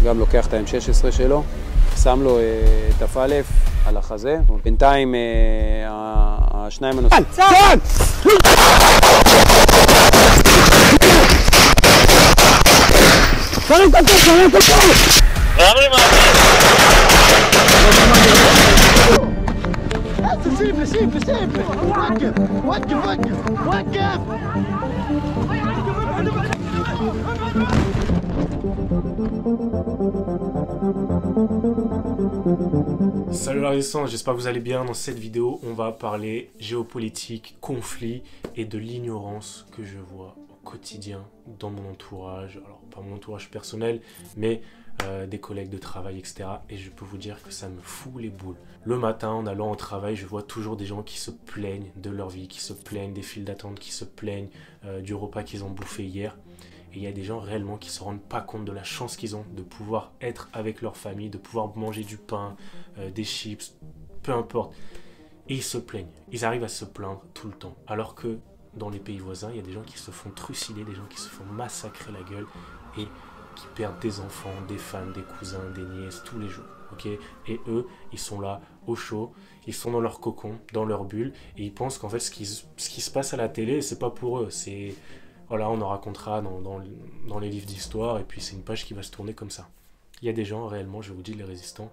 גם לוקח את ה-M16 שלו, שם לו תף א' על החזה, בינתיים השניים הנוספים... צה"ל! שרים את הטוב, שרים את הטוב! רם למעלה! سيبني سيبني سيبني وقف وقف وقف وقف Salut la résistance, j'espère que vous allez bien. Dans cette vidéo, on va parler géopolitique, conflit et de l'ignorance que je vois au quotidien dans mon entourage. Alors, pas mon entourage personnel, mais des collègues de travail, etc. Et je peux vous dire que ça me fout les boules. Le matin, en allant au travail, je vois toujours des gens qui se plaignent de leur vie, qui se plaignent des files d'attente, qui se plaignent du repas qu'ils ont bouffé hier. Et il y a des gens réellement qui ne se rendent pas compte de la chance qu'ils ont de pouvoir être avec leur famille, de pouvoir manger du pain, des chips, peu importe. Et ils se plaignent. Ils arrivent à se plaindre tout le temps. Alors que dans les pays voisins, il y a des gens qui se font trucider, des gens qui se font massacrer la gueule et qui perdent des enfants, des femmes, des cousins, des nièces tous les jours. Okay, et eux, ils sont là au chaud, ils sont dans leur cocon, dans leur bulle, et ils pensent qu'en fait ce qui se passe à la télé, c'est pas pour eux, c'est... Voilà, on en racontera dans les livres d'histoire, et puis c'est une page qui va se tourner comme ça. Il y a des gens, réellement, je vous dis, les résistants,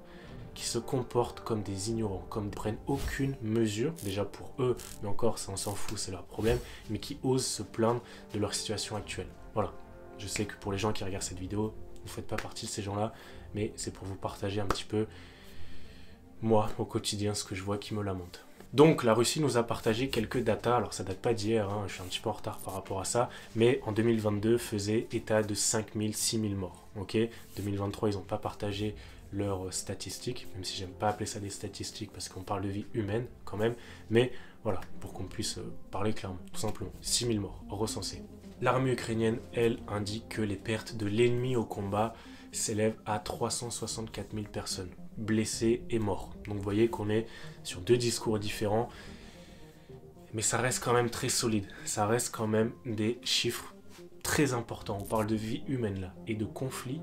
qui se comportent comme des ignorants, comme ne prennent aucune mesure, déjà pour eux, mais encore, ça on s'en fout, c'est leur problème, mais qui osent se plaindre de leur situation actuelle. Voilà, je sais que pour les gens qui regardent cette vidéo, vous ne faites pas partie de ces gens-là, mais c'est pour vous partager un petit peu, moi, au quotidien, ce que je vois qui me lamente. Donc la Russie nous a partagé quelques datas, alors ça date pas d'hier, hein, je suis un petit peu en retard par rapport à ça, mais en 2022 faisait état de 5000, 6000 morts, ok. 2023 ils n'ont pas partagé leurs statistiques, même si j'aime pas appeler ça des statistiques parce qu'on parle de vie humaine quand même, mais voilà, pour qu'on puisse parler clairement, tout simplement, 6000 morts recensés. L'armée ukrainienne, elle, indique que les pertes de l'ennemi au combat s'élèvent à 364 000 personnes, blessées et morts. Donc vous voyez qu'on est sur deux discours différents, mais ça reste quand même très solide. Ça reste quand même des chiffres très importants. On parle de vie humaine là, et de conflits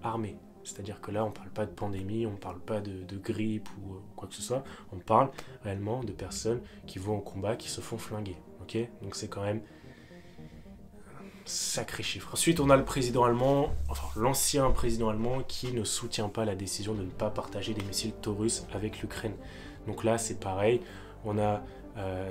armés. C'est-à-dire que là, on ne parle pas de pandémie, on ne parle pas de grippe ou quoi que ce soit. On parle réellement de personnes qui vont au combat, qui se font flinguer. Okay, donc c'est quand même... sacré chiffre. Ensuite, on a le président allemand, enfin l'ancien président allemand qui ne soutient pas la décision de ne pas partager des missiles Taurus avec l'Ukraine. Donc là, c'est pareil. On a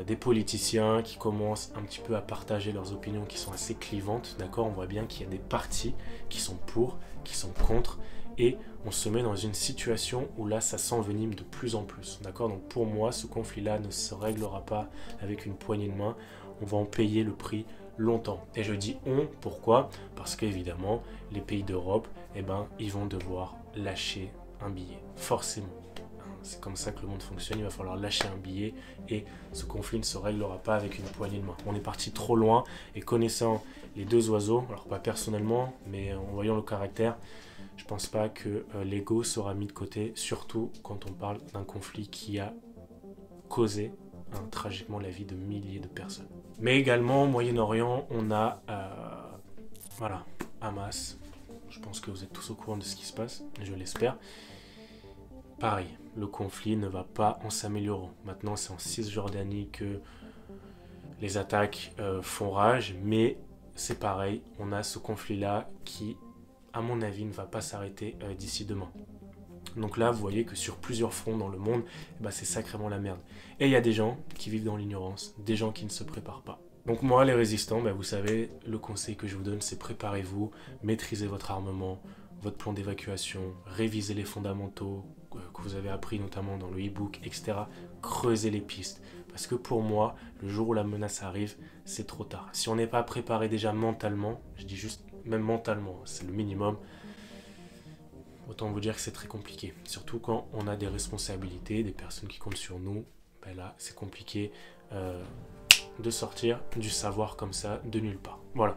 des politiciens qui commencent un petit peu à partager leurs opinions qui sont assez clivantes. D'accord, on voit bien qu'il y a des partis qui sont pour, qui sont contre. Et on se met dans une situation où là, ça s'envenime de plus en plus. D'accord, donc pour moi, ce conflit-là ne se réglera pas avec une poignée de main. On va en payer le prix longtemps. Et je dis on, pourquoi? Parce qu'évidemment, les pays d'Europe, eh ben, ils vont devoir lâcher un billet. Forcément. C'est comme ça que le monde fonctionne, il va falloir lâcher un billet et ce conflit ne se réglera pas avec une poignée de main. On est parti trop loin et connaissant les deux oiseaux, alors pas personnellement, mais en voyant le caractère, je pense pas que l'ego sera mis de côté, surtout quand on parle d'un conflit qui a causé tragiquement la vie de milliers de personnes. Mais également, au Moyen-Orient, on a voilà, Hamas. Je pense que vous êtes tous au courant de ce qui se passe, je l'espère. Pareil, le conflit ne va pas en s'améliorant. Maintenant, c'est en Cisjordanie que les attaques font rage, mais c'est pareil, on a ce conflit-là qui, à mon avis, ne va pas s'arrêter d'ici demain. Donc là, vous voyez que sur plusieurs fronts dans le monde, bah, c'est sacrément la merde. Et il y a des gens qui vivent dans l'ignorance, des gens qui ne se préparent pas. Donc moi, les résistants, bah, vous savez, le conseil que je vous donne, c'est préparez-vous, maîtrisez votre armement, votre plan d'évacuation, révisez les fondamentaux que vous avez appris notamment dans le e-book, etc. Creusez les pistes. Parce que pour moi, le jour où la menace arrive, c'est trop tard. Si on n'est pas préparé déjà mentalement, je dis juste même mentalement, c'est le minimum, autant vous dire que c'est très compliqué. Surtout quand on a des responsabilités, des personnes qui comptent sur nous, ben là, c'est compliqué de sortir du savoir comme ça, de nulle part. Voilà.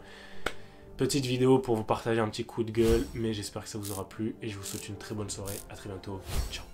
Petite vidéo pour vous partager un petit coup de gueule, mais j'espère que ça vous aura plu et je vous souhaite une très bonne soirée. À très bientôt. Ciao.